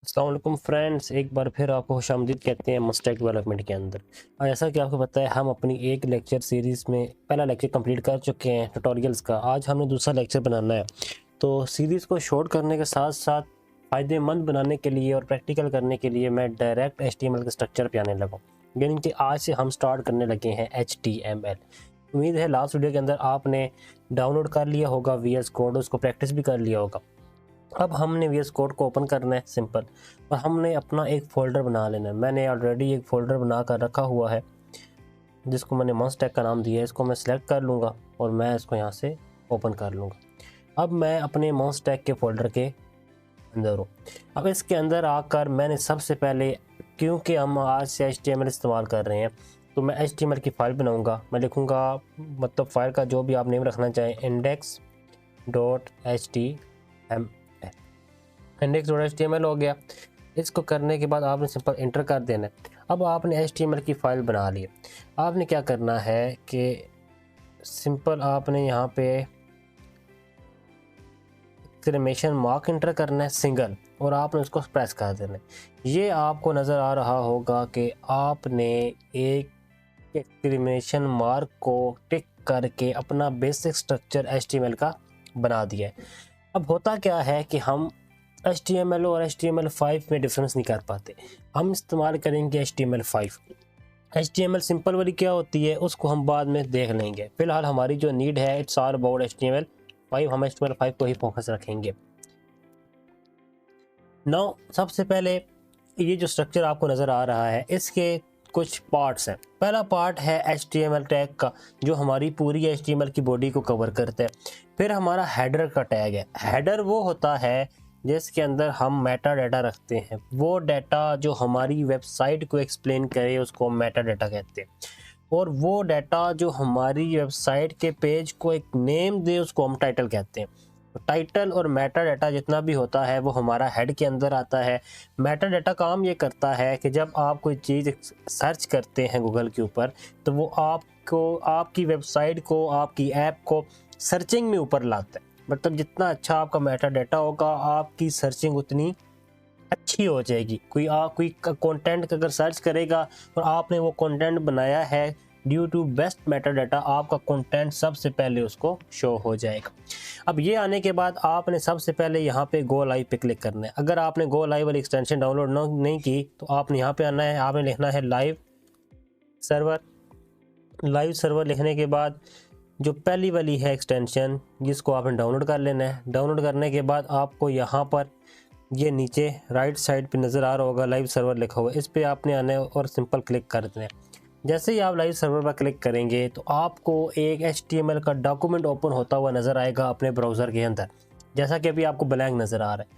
अस्सलाम वालेकुम फ्रेंड्स, एक बार फिर आपको खुशामदीद कहते हैं मस्टैक डेवलपमेंट के अंदर। और जैसा कि आपको पता है, हम अपनी एक लेक्चर सीरीज़ में पहला लेक्चर कंप्लीट कर चुके हैं ट्यूटोरियल्स का। आज हमने दूसरा लेक्चर बनाना है। तो सीरीज़ को शॉर्ट करने के साथ साथ फ़ायदेमंद बनाने के लिए और प्रैक्टिकल करने के लिए मैं डायरेक्ट HTML के स्ट्रक्चर पे आने लगा, यानी कि आज से हम स्टार्ट करने लगे हैं HTML। उम्मीद है लास्ट वीडियो के अंदर आपने डाउनलोड कर लिया होगा VS कोड, उसको प्रैक्टिस भी कर लिया होगा। अब हमने VS कोड को ओपन करना है सिंपल, और हमने अपना एक फ़ोल्डर बना लेना है। मैंने ऑलरेडी एक फ़ोल्डर बना कर रखा हुआ है जिसको मैंने मॉन्स्टैक का नाम दिया है। इसको मैं सिलेक्ट कर लूँगा और मैं इसको यहाँ से ओपन कर लूँगा। अब मैं अपने मॉन्स्टैक के फ़ोल्डर के अंदर हूँ। अब इसके अंदर आकर मैंने सबसे पहले, क्योंकि हम आज से HTML इस्तेमाल कर रहे हैं, तो मैं HTML की फ़ाइल बनाऊँगा। मैं लिखूँगा, मतलब फ़ाइल का जो भी आप नेम रखना चाहें, index.html हो गया। इसको करने के बाद आपने सिंपल इंटर कर देना है। अब आपने HTML की फ़ाइल बना ली है। आपने क्या करना है कि सिंपल आपने यहाँ पे एक्सक्लेमेशन मार्क इंटर करना है सिंगल, और आपने उसको प्रेस कर देना है। ये आपको नज़र आ रहा होगा कि आपने एक एक्सक्लेमेशन मार्क को टिक करके अपना बेसिक स्ट्रक्चर HTML का बना दिया है। अब होता क्या है कि हम HTML और HTML5 में डिफरेंस नहीं कर पाते। हम इस्तेमाल करेंगे HTML5। HTML सिंपल वाली क्या होती है उसको हम बाद में देख लेंगे। फिलहाल हमारी जो नीड है, इट्स ऑल अबाउट HTML5। हम HTML5 को ही फोकस रखेंगे। नाउ सबसे पहले ये जो स्ट्रक्चर आपको नज़र आ रहा है, इसके कुछ पार्ट्स हैं। पहला पार्ट है HTML टैग का, जो हमारी पूरी HTML की बॉडी को कवर करता है। फिर हमारा हेडर का टैग है। हेडर वो होता है जिसके अंदर हम मेटा डाटा रखते हैं। वो डाटा जो हमारी वेबसाइट को एक्सप्लेन करे उसको हम मेटा डाटा कहते हैं। और वो डाटा जो हमारी वेबसाइट के पेज को एक नेम दे उसको हम टाइटल कहते हैं। टाइटल और मेटा डाटा जितना भी होता है वो हमारा हेड के अंदर आता है। मेटा डाटा काम ये करता है कि जब आप कोई चीज़ सर्च करते हैं गूगल के ऊपर, तो वो आपको, आपकी वेबसाइट को, आपकी ऐप को सर्चिंग में ऊपर लाता है। मतलब जितना अच्छा आपका मेटा डाटा होगा, आपकी सर्चिंग उतनी अच्छी हो जाएगी। कोई कंटेंट अगर सर्च करेगा और आपने वो कंटेंट बनाया है, due to best meta data आपका कंटेंट सबसे पहले उसको शो हो जाएगा। अब ये आने के बाद आपने सबसे पहले यहाँ पे गो लाइव पे क्लिक करना है। अगर आपने गो लाइव वाली एक्सटेंशन डाउनलोड नहीं की तो आपने यहाँ पे आना है, आपने लिखना है लाइव सर्वर। लाइव सर्वर लिखने के बाद जो पहली वाली है एक्सटेंशन, जिसको आपने डाउनलोड कर लेना है। डाउनलोड करने के बाद आपको यहाँ पर ये नीचे राइट साइड पे नज़र आ रहा होगा लाइव सर्वर लिखा हुआ, इस पर आपने आना है और सिंपल क्लिक कर देना है। जैसे ही आप लाइव सर्वर पर क्लिक करेंगे तो आपको एक HTML का डॉक्यूमेंट ओपन होता हुआ नज़र आएगा अपने ब्राउज़र के अंदर। जैसा कि अभी आपको ब्लैंक नज़र आ रहा है।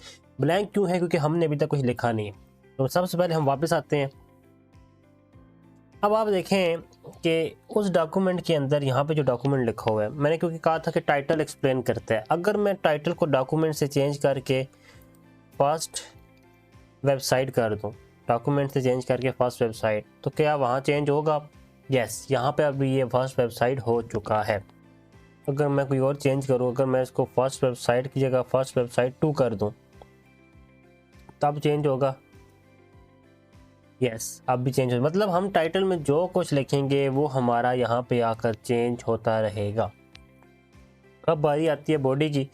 ब्लैंक क्यों है? क्योंकि हमने अभी तक कुछ लिखा नहीं है। तो सबसे पहले हम वापस आते हैं। अब आप देखें कि उस डॉक्यूमेंट के अंदर यहाँ पे जो डॉक्यूमेंट लिखा हुआ है, मैंने क्योंकि कहा था कि टाइटल एक्सप्लेन करता है। अगर मैं टाइटल को डॉक्यूमेंट से चेंज करके फर्स्ट वेबसाइट कर दूं, डॉक्यूमेंट से चेंज करके फर्स्ट वेबसाइट, तो क्या वहाँ चेंज होगा? यस, यहाँ पे अभी ये फर्स्ट वेबसाइट हो चुका है। अगर मैं कोई और चेंज करूँ, अगर मैं इसको फर्स्ट वेबसाइट की जगह फर्स्ट वेबसाइट 2 कर दूं, तब चेंज होगा। यस, अब भी चेंज हो, मतलब हम टाइटल में जो कुछ लिखेंगे वो हमारा यहाँ पे आकर चेंज होता रहेगा। अब बारी आती है बॉडी की।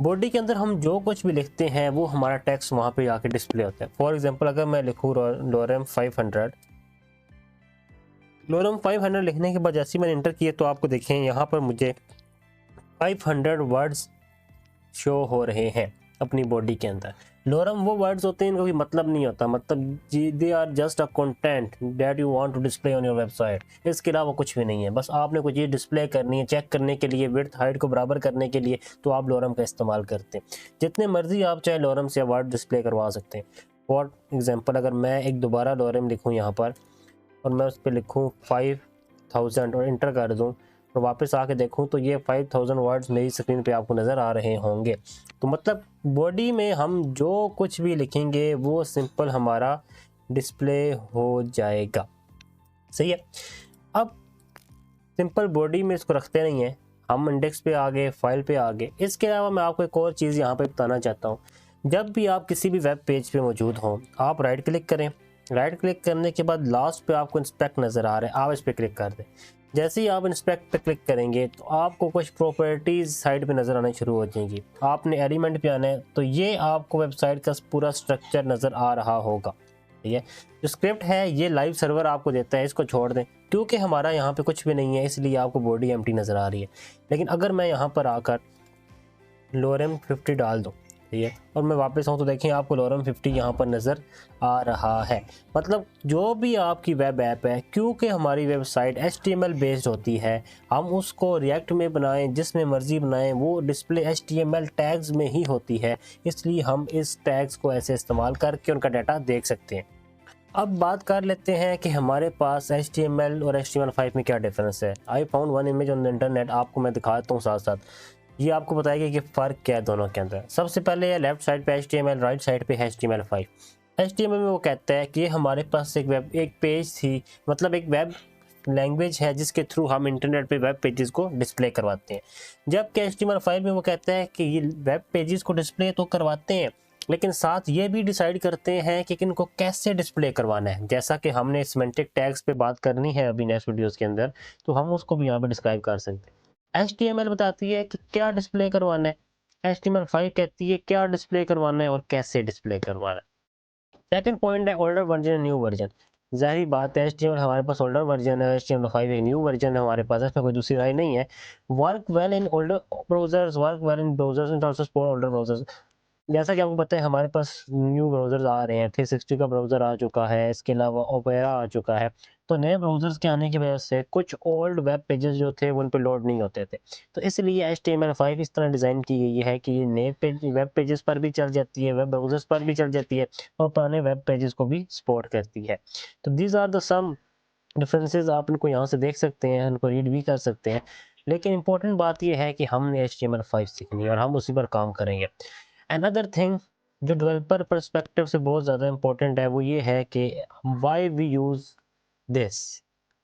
बॉडी के अंदर हम जो कुछ भी लिखते हैं वो हमारा टेक्स्ट वहाँ पे आके डिस्प्ले होता है। फॉर एग्जांपल, अगर मैं लिखूँ लोरेम 500, लोरेम 500 लिखने के बाद जैसे ही मैंने इंटर किए तो आपको देखें यहाँ पर मुझे 500 वर्ड्स शो हो रहे हैं अपनी बॉडी के अंदर। लोरम वो वर्ड्स होते हैं इनका कोई मतलब नहीं होता, मतलब they are just a content that you want to display on your website. इसके अलावा कुछ भी नहीं है। बस आपने कोई चीज़ डिस्प्ले करनी है, चेक करने के लिए, विड्थ हाइट को बराबर करने के लिए, तो आप लोरम का इस्तेमाल करते हैं। जितने मर्जी आप चाहे लोरम से वर्ड डिस्प्ले करवा सकते हैं। फॉर एग्जाम्पल, अगर मैं एक दोबारा लोरम लिखूँ यहाँ पर और मैं उस पर लिखूँ 5000 और इंटर कर दूँ और वापस आके देखूं तो ये 5000 वर्ड्स मेरी स्क्रीन पे आपको नज़र आ रहे होंगे। तो मतलब बॉडी में हम जो कुछ भी लिखेंगे वो सिंपल हमारा डिस्प्ले हो जाएगा। सही है। अब सिंपल बॉडी में इसको रखते नहीं है, हम इंडेक्स पे आ गए, फाइल पे आ गए। इसके अलावा मैं आपको एक और चीज़ यहाँ पे बताना चाहता हूँ। जब भी आप किसी भी वेब पेज पे मौजूद हों, आप राइट क्लिक करें। राइट क्लिक करने के बाद लास्ट पे आपको इंस्पेक्ट नज़र आ रहा है, आप इस पर क्लिक कर दें। जैसे ही आप इंस्पेक्ट पे क्लिक करेंगे तो आपको कुछ प्रॉपर्टीज़ साइड पे नज़र आना शुरू हो जाएंगी। आपने एलिमेंट पे आना है, तो ये आपको वेबसाइट का पूरा स्ट्रक्चर नज़र आ रहा होगा। ठीक है, जो स्क्रिप्ट है ये लाइव सर्वर आपको देता है, इसको छोड़ दें क्योंकि हमारा यहाँ पे कुछ भी नहीं है, इसलिए आपको बॉडी एम्प्टी नज़र आ रही है। लेकिन अगर मैं यहाँ पर आकर लोरेम 50 डाल दूँ, ठीक है, और मैं वापस आऊँ तो देखें आपको लोरेम 50 यहाँ पर नज़र आ रहा है। मतलब जो भी आपकी वेब ऐप है, क्योंकि हमारी वेबसाइट HTML बेस्ड होती है, हम उसको रिएक्ट में बनाएं, जिसमें मर्जी बनाएं, वो डिस्प्ले HTML टैग्स में ही होती है, इसलिए हम इस टैग्स को ऐसे इस्तेमाल करके उनका डाटा देख सकते हैं। अब बात कर लेते हैं कि हमारे पास HTML और HTML5 में क्या डिफरेंस है। I found one image on the internet, आपको मैं दिखाता हूँ साथ साथ, ये आपको बताएगा कि फ़र्क क्या है दोनों के अंदर। सबसे पहले ये लेफ्ट साइड पे HTML, राइट साइड पे HTML5। HTML में वो कहता है कि हमारे पास एक पेज थी, मतलब एक वेब लैंग्वेज है जिसके थ्रू हम इंटरनेट पे वेब पेजेस को डिस्प्ले करवाते हैं। जबकि HTML5 में वो कहता है कि ये वेब पेजेस को डिस्प्ले तो करवाते हैं, लेकिन साथ ये भी डिसाइड करते हैं कि इनको कैसे डिस्प्ले करवाना है। जैसा कि हमने सिमेंटिक टैग्स पे बात करनी है अभी नेक्स्ट वीडियोस के अंदर, तो हम उसको भी यहाँ पे डिस्क्राइब कर सकते हैं। HTML बताती है कि क्या डिस्प्ले करवाना है, HTML5 कहती है क्या डिस्प्ले करवाना है और कैसे डिस्प्ले करवाना है। सेकंड पॉइंट है ओल्डर वर्जन, न्यू वर्जन। जाहिर बात है HTML हमारे पास ओल्डर वर्जन है, HTML5 एक न्यू वर्जन है हमारे पास, इसमें कोई दूसरी राय नहीं है। Work well in older browsers, work well in browsers and also support older browsers. जैसा कि आपको पता है हमारे पास न्यू ब्राउज़र्स आ रहे हैं, 360 का ब्राउज़र आ चुका है, इसके अलावा ओपेरा आ चुका है। तो नए ब्राउज़र्स के आने की वजह से कुछ ओल्ड वेब पेजेस जो थे वो उन पे लोड नहीं होते थे। तो इसलिए HTML5 इस तरह डिज़ाइन की गई है कि ये नए वेब पेजेस पर भी चल जाती है, वेब ब्राउज़र्स पर भी चल जाती है और पुराने वेब पेजेस को भी सपोर्ट करती है। तो these are the some differences, आप इनको यहाँ से देख सकते हैं, इनको रीड भी कर सकते हैं। लेकिन इंपॉर्टेंट बात ये है कि हमने HTML5 सीखनी है और हम उसी पर काम करेंगे। अनदर थिंग जो डेवलपर पर्सपेक्टिव से बहुत ज़्यादा इंपॉर्टेंट है वो ये है कि वाई वी यूज़ दिस।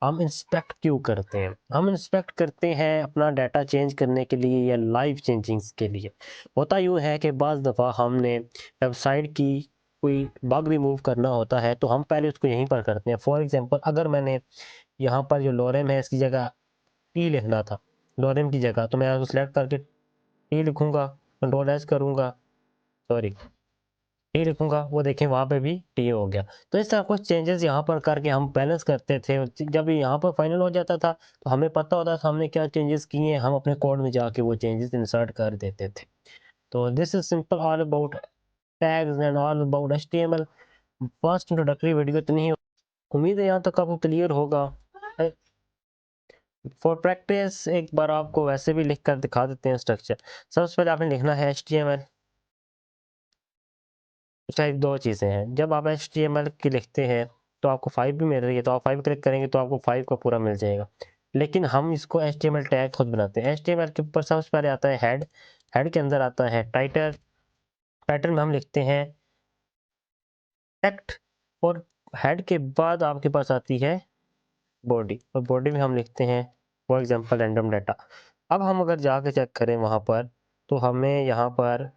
हम इंस्पेक्ट क्यों करते हैं? हम इंस्पेक्ट करते हैं अपना डाटा चेंज करने के लिए या लाइव चेंजिंग्स के लिए। होता यूँ है कि बाज़ दफ़ा हमने वेबसाइट की कोई बग रिमूव करना होता है तो हम पहले उसको यहीं पर करते हैं। फॉर एग्जांपल अगर मैंने यहाँ पर जो लोरेम है इसकी जगह टी लिखना था, लोरेम की जगह, तो मैं उसको सेलेक्ट करके टी लिखूँगा, कंट्रोल एस करूँगा, सॉरी टी लिखूंगा, वो देखें वहाँ पे भी टी हो गया। तो इस तरह कुछ चेंजेस यहाँ पर करके हम बैलेंस करते थे। जब यहाँ पर फाइनल हो जाता था तो हमें पता होता था हमने क्या चेंजेस किए हैं, हम अपने कोड में जाके वो चेंजेस इंसर्ट कर देते थे। तो this is simple all about tags and all about HTML। First introductory video इतनी ही, उम्मीद है यहाँ तक आपको क्लियर होगा। फॉर प्रैक्टिस एक बार आपको वैसे भी लिख कर दिखा देते हैं स्ट्रक्चर। सबसे पहले आपने लिखना है HTML। शायद दो चीज़ें हैं, जब आप HTML की लिखते हैं तो आपको 5 भी मिल रही है, तो आप 5 क्लिक करेंगे तो आपको 5 का पूरा मिल जाएगा। लेकिन हम इसको HTML टैग खुद बनाते हैं। HTML के ऊपर सबसे पहले आता है हेड, हेड के अंदर आता है टाइटल, टाइटल में हम लिखते हैं टेक्स्ट, और हेड के बाद आपके पास आती है बॉडी, और बॉडी में हम लिखते हैं फॉर एग्जांपल रैंडम डाटा। अब हम अगर जाके चेक करें वहाँ पर, तो हमें यहाँ पर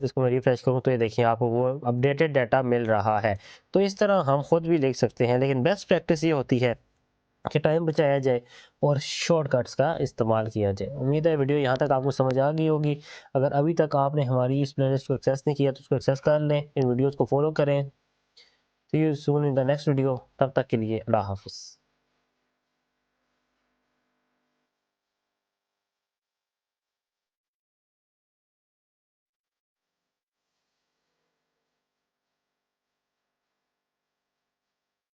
इसको मैं रिफ्रेश करूँ तो ये देखिए आपको वो अपडेटेड डाटा मिल रहा है। तो इस तरह हम खुद भी लिख सकते हैं, लेकिन बेस्ट प्रैक्टिस ये होती है कि टाइम बचाया जाए और शॉर्टकट्स का इस्तेमाल किया जाए। उम्मीद है वीडियो यहाँ तक आपको समझ आ गई होगी। अगर अभी तक आपने हमारी इस प्लेलिस्ट को एक्सेस नहीं किया तो उसको एक्सेस कर लें, इन वीडियोज़ को फॉलो करें। See you soon in the next video, तब तक के लिए अल्लाह हाफिज़।